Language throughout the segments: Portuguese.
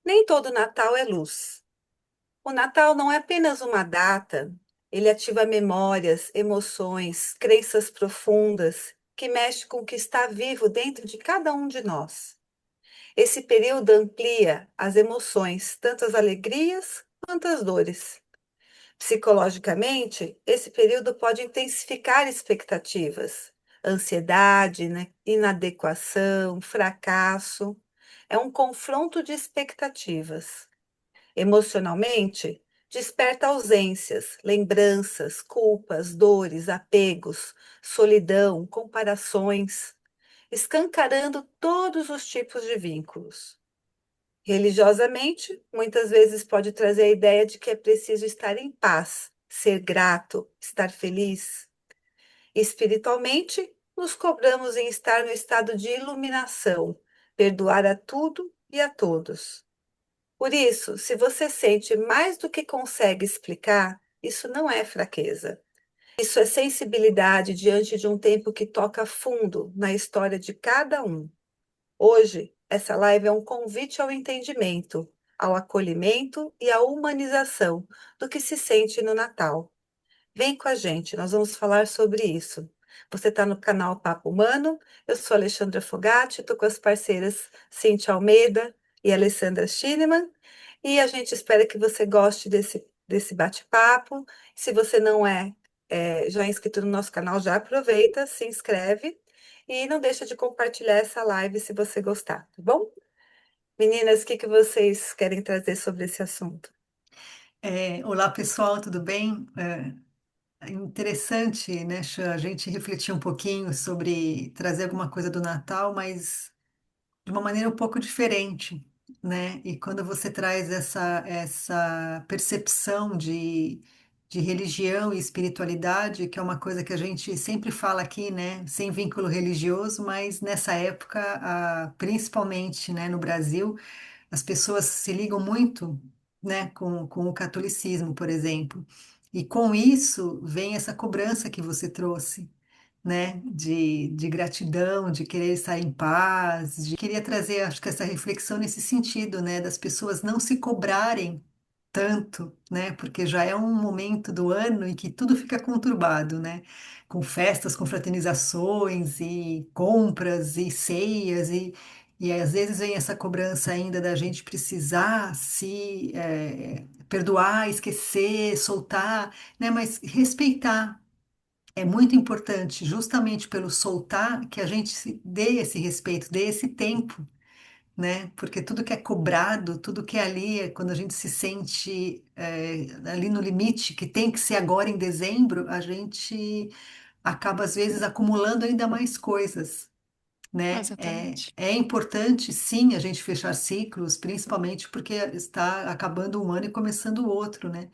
Nem todo Natal é luz. O Natal não é apenas uma data, ele ativa memórias, emoções, crenças profundas que mexem com o que está vivo dentro de cada um de nós. Esse período amplia as emoções, tanto as alegrias quanto as dores. Psicologicamente, esse período pode intensificar expectativas, ansiedade, né, inadequação, fracasso. É um confronto de expectativas. Emocionalmente, desperta ausências, lembranças, culpas, dores, apegos, solidão, comparações, escancarando todos os tipos de vínculos. Religiosamente, muitas vezes pode trazer a ideia de que é preciso estar em paz, ser grato, estar feliz. Espiritualmente, nos cobramos em estar no estado de iluminação, perdoar a tudo e a todos. Por isso, se você sente mais do que consegue explicar, isso não é fraqueza. Isso é sensibilidade diante de um tempo que toca fundo na história de cada um. Hoje, essa live é um convite ao entendimento, ao acolhimento e à humanização do que se sente no Natal. Vem com a gente, nós vamos falar sobre isso. Você está no canal Papo Humano, eu sou Alexandra Fogatti, estou com as parceiras Cintia Almeida e Alessandra Schinemann, e a gente espera que você goste desse bate-papo. Se você não já inscrito no nosso canal, já aproveita, se inscreve e não deixa de compartilhar essa live se você gostar, tá bom? Meninas, o que que vocês querem trazer sobre esse assunto? Olá pessoal, tudo bem? É interessante, né, Xan, a gente refletir um pouquinho sobre trazer alguma coisa do Natal, mas de uma maneira um pouco diferente, né? E quando você traz essa percepção de religião e espiritualidade, que é uma coisa que a gente sempre fala aqui, né, sem vínculo religioso, mas nessa época, principalmente, né, no Brasil, as pessoas se ligam muito, né, com o catolicismo, por exemplo. E com isso vem essa cobrança que você trouxe, né, de gratidão, de querer estar em paz, de queria trazer, acho que essa reflexão nesse sentido, né, das pessoas não se cobrarem tanto, né, porque já é um momento do ano em que tudo fica conturbado, né, com festas, com fraternizações e compras e ceias e às vezes vem essa cobrança ainda da gente precisar se perdoar, esquecer, soltar, né, mas respeitar é muito importante, justamente pelo soltar, que a gente se dê esse respeito, dê esse tempo, né? Porque tudo que é cobrado, tudo que é ali, quando a gente se sente ali no limite, que tem que ser agora em dezembro, a gente acaba, às vezes, acumulando ainda mais coisas, né? Exatamente. É importante, sim, a gente fechar ciclos, principalmente porque está acabando um ano e começando o outro, né?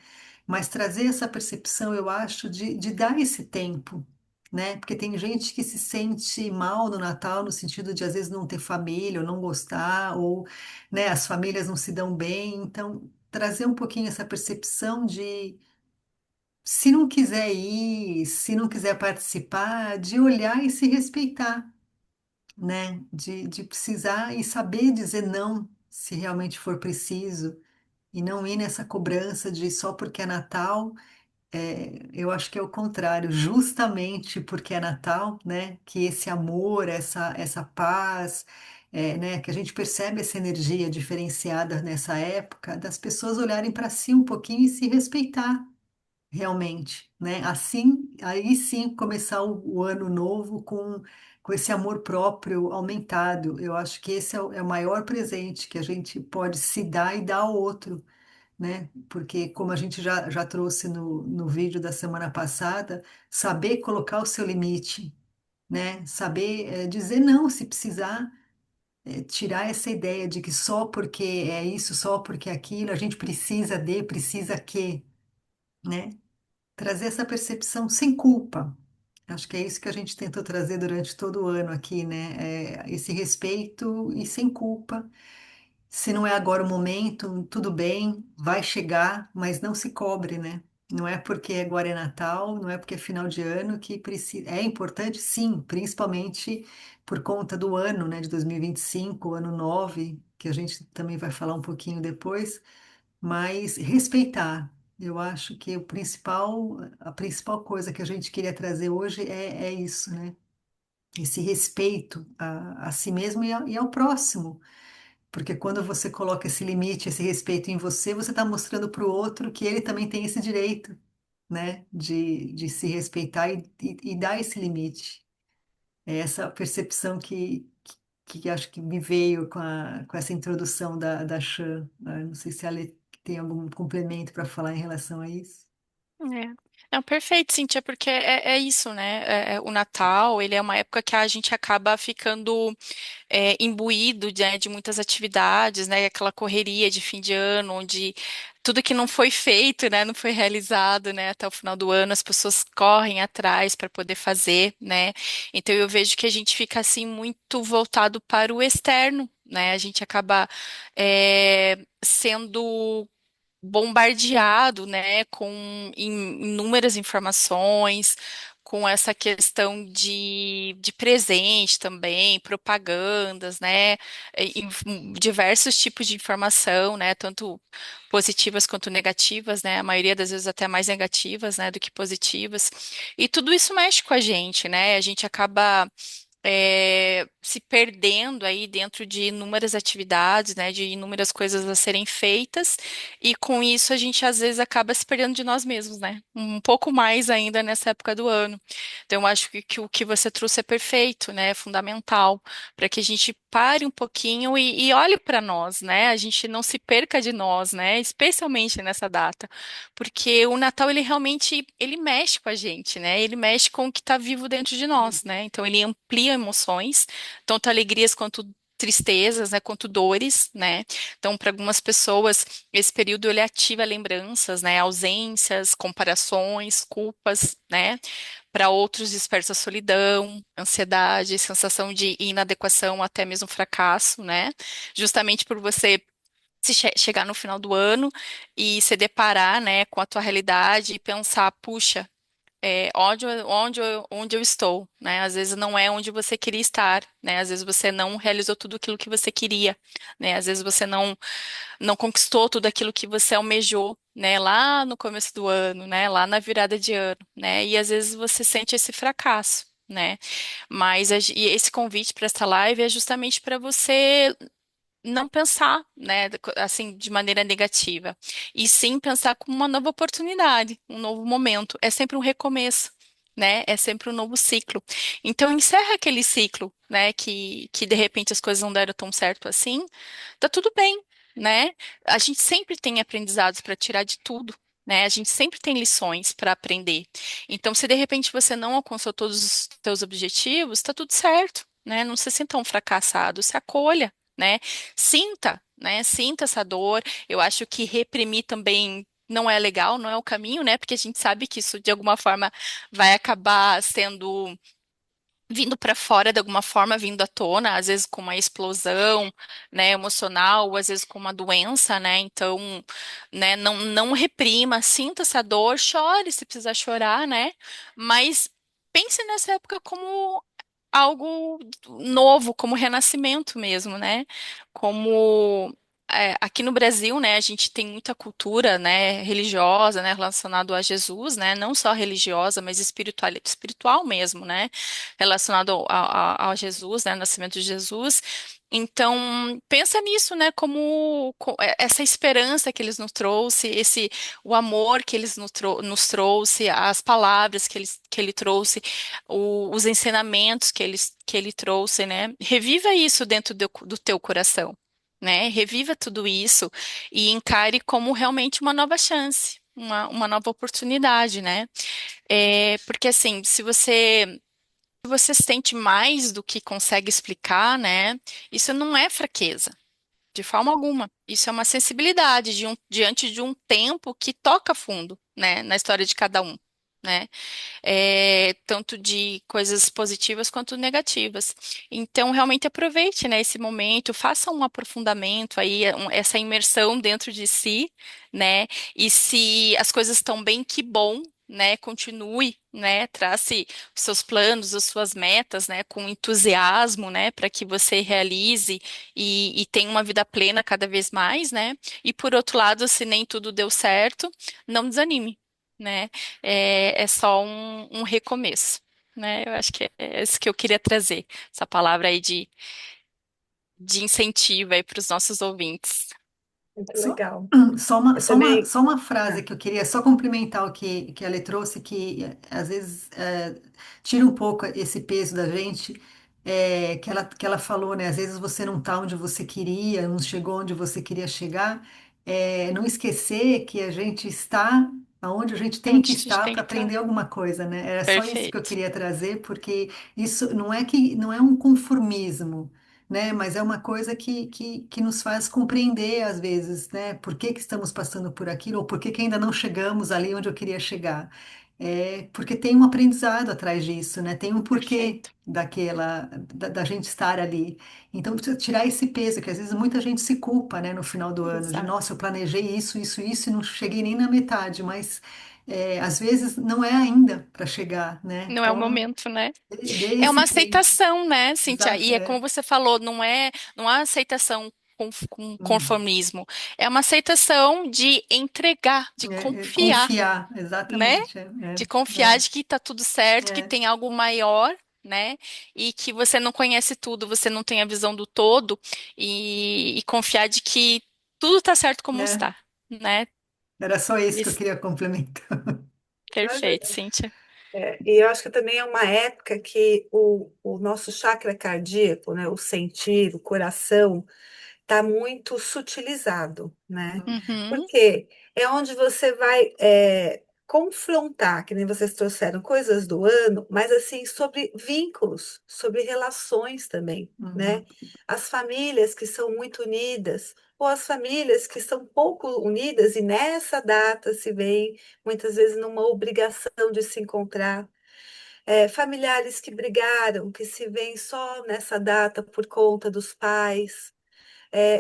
Mas trazer essa percepção, eu acho, de dar esse tempo, né? Porque tem gente que se sente mal no Natal, no sentido de às vezes não ter família, ou não gostar, ou, né, as famílias não se dão bem. Então, trazer um pouquinho essa percepção de, se não quiser ir, se não quiser participar, de olhar e se respeitar, né? De precisar e saber dizer não, se realmente for preciso, e não ir nessa cobrança de só porque é Natal. Eu acho que é o contrário, justamente porque é Natal, né? Que esse amor, essa paz, né? Que a gente percebe essa energia diferenciada nessa época, das pessoas olharem para si um pouquinho e se respeitar realmente, né? Assim, aí sim começar o ano novo com esse amor próprio aumentado. Eu acho que esse é o maior presente que a gente pode se dar e dar ao outro, né? Porque, como a gente já trouxe no vídeo da semana passada, saber colocar o seu limite, né? Saber dizer não se precisar. Tirar essa ideia de que só porque é isso, só porque é aquilo, a gente precisa que, né? Trazer essa percepção sem culpa. Acho que é isso que a gente tentou trazer durante todo o ano aqui, né? Esse respeito e sem culpa. Se não é agora o momento, tudo bem, vai chegar, mas não se cobre, né? Não é porque agora é Natal, não é porque é final de ano que precisa. É importante, sim, principalmente por conta do ano, né, de 2025, ano 9. que a gente também vai falar um pouquinho depois, mas respeitar. Eu acho que a principal coisa que a gente queria trazer hoje é isso, né? Esse respeito a si mesmo e ao próximo. Porque quando você coloca esse limite, esse respeito em você, você está mostrando para o outro que ele também tem esse direito, né? De se respeitar e dar esse limite. É essa percepção que acho que me veio com essa introdução da Chan, né? Não sei se a Ale tem algum complemento para falar em relação a isso. É. Não, perfeito, Cíntia, porque é isso, né? O Natal, ele é uma época que a gente acaba ficando imbuído de muitas atividades, né? Aquela correria de fim de ano, onde tudo que não foi feito, né, não foi realizado, né, até o final do ano, as pessoas correm atrás para poder fazer, né? Então eu vejo que a gente fica assim muito voltado para o externo, né? A gente acaba sendo bombardeado, né, com inúmeras informações, com essa questão de presente também, propagandas, né, diversos tipos de informação, né, tanto positivas quanto negativas, né, a maioria das vezes até mais negativas, né, do que positivas, e tudo isso mexe com a gente, né, a gente acaba se perdendo aí dentro de inúmeras atividades, né, de inúmeras coisas a serem feitas, e com isso a gente às vezes acaba se perdendo de nós mesmos, né, um pouco mais ainda nessa época do ano. Então, eu acho que o que você trouxe é perfeito, né, é fundamental, para que a gente pare um pouquinho e olhe para nós, né, a gente não se perca de nós, né, especialmente nessa data, porque o Natal ele realmente ele mexe com a gente, né, ele mexe com o que está vivo dentro de nós, né, então ele amplia emoções, tanto alegrias quanto tristezas, né, quanto dores, né? Então, para algumas pessoas, esse período ele ativa lembranças, né, ausências, comparações, culpas, né? Para outros, desperta solidão, ansiedade, sensação de inadequação, até mesmo fracasso, né? Justamente por você chegar no final do ano e se deparar, né, com a tua realidade e pensar, puxa, onde eu estou, né? Às vezes não é onde você queria estar, né? Às vezes você não realizou tudo aquilo que você queria, né? Às vezes você não conquistou tudo aquilo que você almejou, né? Lá no começo do ano, né? Lá na virada de ano, né? E às vezes você sente esse fracasso, né? Mas e esse convite para essa live é justamente para você não pensar, né, assim, de maneira negativa, e sim pensar como uma nova oportunidade, um novo momento. É sempre um recomeço, né? É sempre um novo ciclo. Então, encerra aquele ciclo, né, que de repente as coisas não deram tão certo assim, tá tudo bem, né? A gente sempre tem aprendizados para tirar de tudo. Né? A gente sempre tem lições para aprender. Então, se de repente você não alcançou todos os seus objetivos, tá tudo certo, né? Não se sinta um fracassado, se acolha, né? Sinta, né? Sinta essa dor. Eu acho que reprimir também não é legal, não é o caminho, né? Porque a gente sabe que isso de alguma forma vai acabar sendo vindo para fora de alguma forma, vindo à tona, às vezes com uma explosão, né, emocional, ou às vezes com uma doença, né? Então, né, não reprima, sinta essa dor, chore se precisar chorar, né? Mas pense nessa época como algo novo, como renascimento mesmo, né? Como aqui no Brasil, né, a gente tem muita cultura, né, religiosa, né, relacionado a Jesus, né, não só religiosa, mas espiritual mesmo, né, relacionado a Jesus, né, ao nascimento de Jesus. Então, pensa nisso, né, como essa esperança que eles nos trouxe, o amor que eles nos trouxe, as palavras que ele trouxe, os ensinamentos que ele trouxe, né? Reviva isso dentro do teu coração, né? Reviva tudo isso e encare como realmente uma nova chance, uma nova oportunidade, né? Porque assim, se você sente mais do que consegue explicar, né? Isso não é fraqueza. De forma alguma. Isso é uma sensibilidade diante de um tempo que toca fundo, né, na história de cada um, né? Tanto de coisas positivas quanto negativas. Então, realmente aproveite, né, esse momento, faça um aprofundamento aí, essa imersão dentro de si, né? E se as coisas estão bem, que bom. né? Continue, né? Trace os seus planos, as suas metas, né? Com entusiasmo, né? Para que você realize e tenha uma vida plena cada vez mais, né? E por outro lado, se nem tudo deu certo, não desanime, né? É só um recomeço. Né? Eu acho que é isso que eu queria trazer, essa palavra aí de incentivo aí para os nossos ouvintes. Muito Só, legal. só uma, Eu só uma, também. só uma frase Ah, que eu queria só complementar o que ela trouxe, que às vezes tira um pouco esse peso da gente, que ela falou, né? Às vezes você não está onde você queria, não chegou onde você queria chegar, não esquecer que a gente está onde a gente tem que Onde a gente estar tem para que estar. aprender alguma coisa, né? Era só isso que eu Perfeito. queria trazer, porque isso não é um conformismo, né? Mas é uma coisa que nos faz compreender, às vezes, né? Por que que estamos passando por aquilo, ou por que que ainda não chegamos ali onde eu queria chegar. Porque tem um aprendizado atrás disso, né? Tem um porquê Perfeito. da gente estar ali. Então, precisa tirar esse peso, que às vezes muita gente se culpa, né, no final do ano, de, Exato. nossa, eu planejei isso, e não cheguei nem na metade, mas às vezes não é ainda para chegar, né? Não é o Então, momento, né? dê É esse uma tempo. aceitação, né, Cíntia? Exato, E é como você falou, não é aceitação com Hum. conformismo. É uma aceitação de entregar, de confiar, Confiar, né? exatamente. De confiar de que tá tudo certo, que É, tem algo maior, né? E que você não conhece tudo, você não tem a visão do todo, e confiar de que tudo tá certo como é. está, né? Era só isso que eu Isso. queria complementar. Perfeito, Cíntia. e eu acho que também é uma época que o nosso chakra cardíaco, né, o sentir, o coração, está muito sutilizado, né? Uhum, Porque é onde você vai confrontar, que nem vocês trouxeram coisas do ano, mas assim, sobre vínculos, sobre relações também, né? Uhum, As famílias que são muito unidas, ou as famílias que são pouco unidas, e nessa data se vê muitas vezes numa obrigação de se encontrar. Familiares que brigaram, que se veem só nessa data por conta dos pais,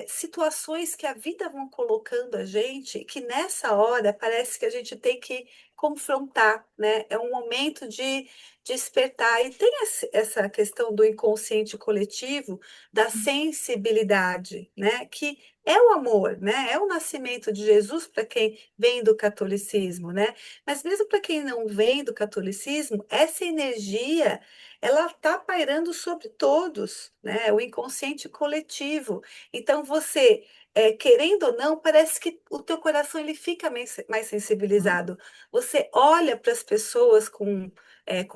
situações que a vida vão colocando a gente, que nessa hora parece que a gente tem que confrontar, né? É um momento de despertar. E tem essa questão do inconsciente coletivo, da sensibilidade, né? Que é o amor, né? É o nascimento de Jesus para quem vem do catolicismo, né? Mas mesmo para quem não vem do catolicismo, essa energia ela está pairando sobre todos, né? O inconsciente coletivo. Então você, querendo ou não, parece que o teu coração ele fica mais uhum, sensibilizado. Você olha para as pessoas com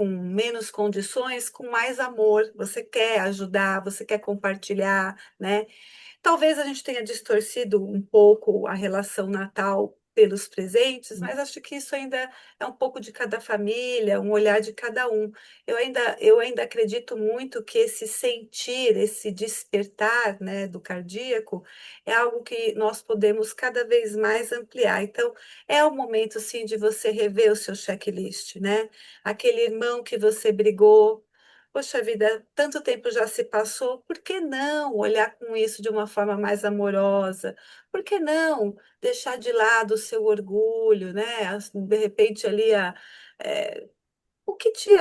menos condições, com mais amor. Você quer ajudar, você quer compartilhar, né? Talvez a gente tenha distorcido um pouco a relação Natal pelos presentes, mas acho que isso ainda é um pouco de cada família, um olhar de cada um. Eu ainda acredito muito que esse sentir, esse despertar, né, do cardíaco, é algo que nós podemos cada vez mais ampliar. Então, é o momento, sim, de você rever o seu checklist, né? Aquele irmão que você brigou. Poxa vida, tanto tempo já se passou, por que não olhar com isso de uma forma mais amorosa? Por que não deixar de lado o seu orgulho, né? De repente ali eh, o que te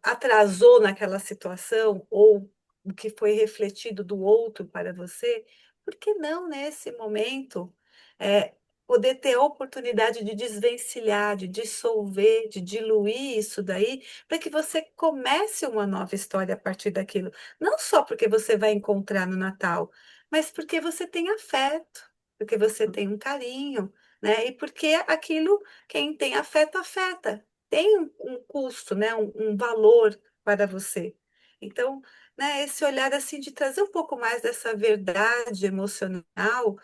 atrasou naquela situação ou o que foi refletido do outro para você, por que não, nesse momento, é, poder ter a oportunidade de desvencilhar, de dissolver, de diluir isso daí, para que você comece uma nova história a partir daquilo. Não só porque você vai encontrar no Natal, mas porque você tem afeto, porque você tem um carinho, né? E porque aquilo, quem tem afeto, afeta tem um custo, né, um valor para você. Então, né, esse olhar assim de trazer um pouco mais dessa verdade emocional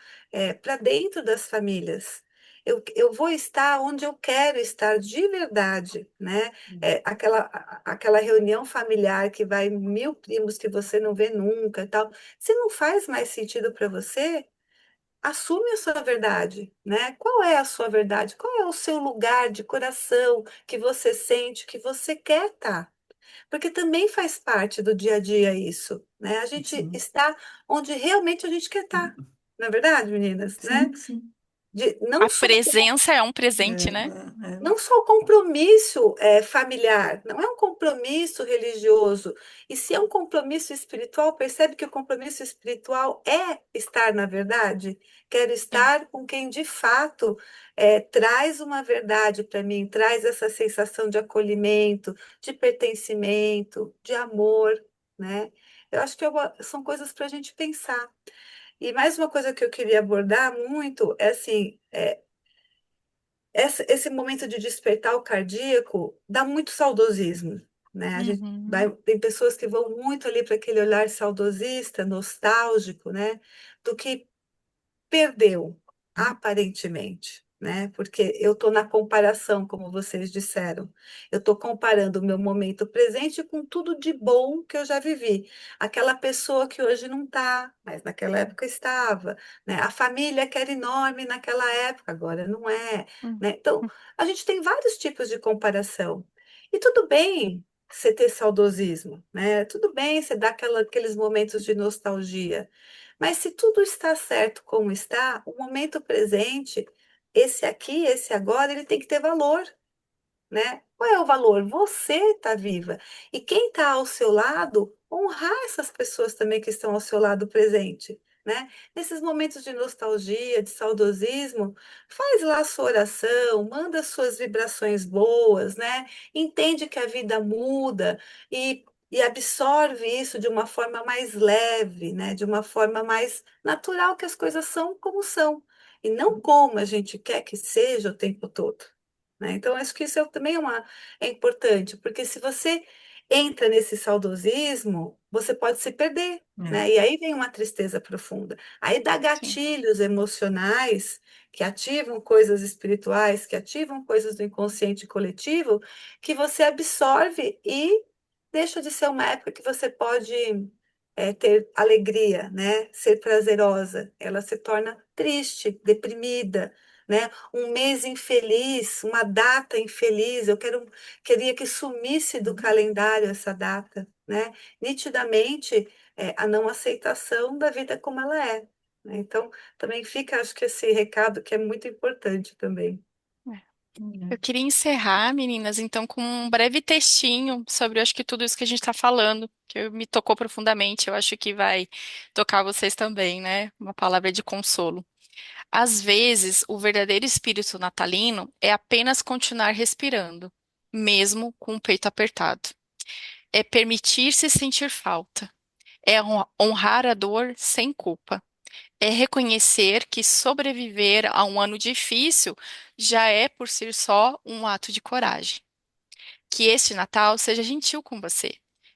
para dentro das famílias. Eu vou estar onde eu quero estar de verdade, né? Aquela reunião familiar que vai 1.000 primos que você não vê nunca e tal. Se não faz mais sentido para você, assume a sua verdade, né? Qual é a sua verdade? Qual é o seu lugar de coração que você sente que você quer estar? Porque também faz parte do dia a dia isso, né? A gente sim, está onde realmente a gente quer estar. Não é verdade, meninas, né? sim, sim. A não só presença é um É, presente, né? é, não só o compromisso familiar, não é um compromisso religioso. E se é um compromisso espiritual, percebe que o compromisso espiritual é estar na verdade. Quero Sim. estar com quem de fato traz uma verdade para mim, traz essa sensação de acolhimento, de pertencimento, de amor, né? Eu acho que são coisas para a gente pensar. E mais uma coisa que eu queria abordar muito é assim, esse momento de despertar o cardíaco dá muito saudosismo, né? Uhum. Tem pessoas que vão muito ali para aquele olhar saudosista, nostálgico, né? Do que perdeu, aparentemente, né? Porque eu estou na comparação, como vocês disseram. Eu estou comparando o meu momento presente com tudo de bom que eu já vivi. Aquela pessoa que hoje não está, mas naquela época estava, né? A família que era enorme naquela época, agora não é, Uhum. né? Então, a gente tem vários tipos de comparação. E tudo bem você ter saudosismo, né? Tudo bem você dar aqueles momentos de nostalgia. Mas se tudo está certo como está, o momento presente, esse aqui, esse agora, ele tem que ter valor, né? Qual é o valor? Você está viva. E quem está ao seu lado, honrar essas pessoas também que estão ao seu lado presente, né? Nesses momentos de nostalgia, de saudosismo, faz lá a sua oração, manda suas vibrações boas, né? Entende que a vida muda e absorve isso de uma forma mais leve, né? De uma forma mais natural, que as coisas são como são, e não como a gente quer que seja o tempo todo, né? Então, acho que isso também é importante, porque se você entra nesse saudosismo, você pode se perder, é, né? E aí vem uma tristeza profunda. Aí dá Sim. gatilhos emocionais que ativam coisas espirituais, que ativam coisas do inconsciente coletivo, que você absorve e deixa de ser uma época que você pode ter alegria, né? Ser prazerosa. Ela se torna triste, deprimida, né? Um mês infeliz, uma data infeliz. Queria que sumisse do calendário essa data, né? Nitidamente, a não aceitação da vida como ela é, né? Então, também fica, acho que esse recado que é muito importante também. Eu queria encerrar, meninas, então, com um breve textinho sobre, eu acho que tudo isso que a gente está falando, que me tocou profundamente, eu acho que vai tocar vocês também, né? Uma palavra de consolo. Às vezes, o verdadeiro espírito natalino é apenas continuar respirando, mesmo com o peito apertado. É permitir-se sentir falta. É honrar a dor sem culpa. É reconhecer que sobreviver a um ano difícil já é por si só um ato de coragem. Que este Natal seja gentil com você.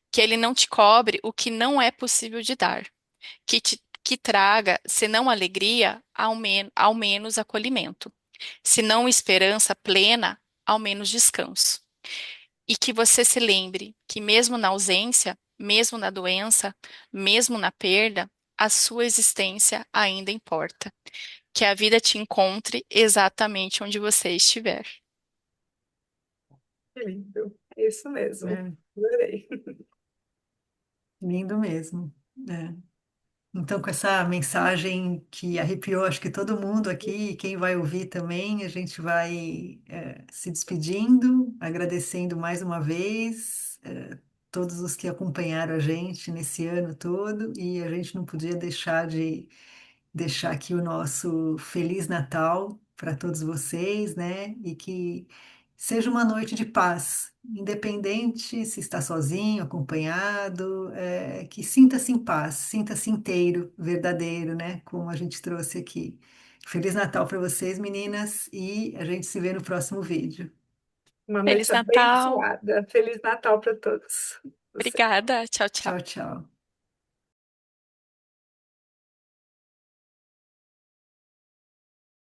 Que ele não te cobre o que não é possível de dar. Que traga, se não alegria, ao menos acolhimento. Se não esperança plena, ao menos descanso. E que você se lembre que, mesmo na ausência, mesmo na doença, mesmo na perda, a sua existência ainda importa. Que a vida te encontre exatamente onde você estiver. Que lindo. É isso mesmo. é, Adorei. lindo mesmo. É. Então, com essa mensagem que arrepiou, acho que todo mundo aqui, e quem vai ouvir também, a gente vai se despedindo, agradecendo mais uma vez, todos os que acompanharam a gente nesse ano todo, e a gente não podia deixar de deixar aqui o nosso Feliz Natal para todos vocês, né? E que seja uma noite de paz, independente se está sozinho, acompanhado, que sinta-se em paz, sinta-se inteiro, verdadeiro, né? Como a gente trouxe aqui. Feliz Natal para vocês, meninas, e a gente se vê no próximo vídeo. Uma Feliz noite Natal. abençoada. Feliz Natal para todos. Obrigada. Tchau, Tchau, tchau. tchau.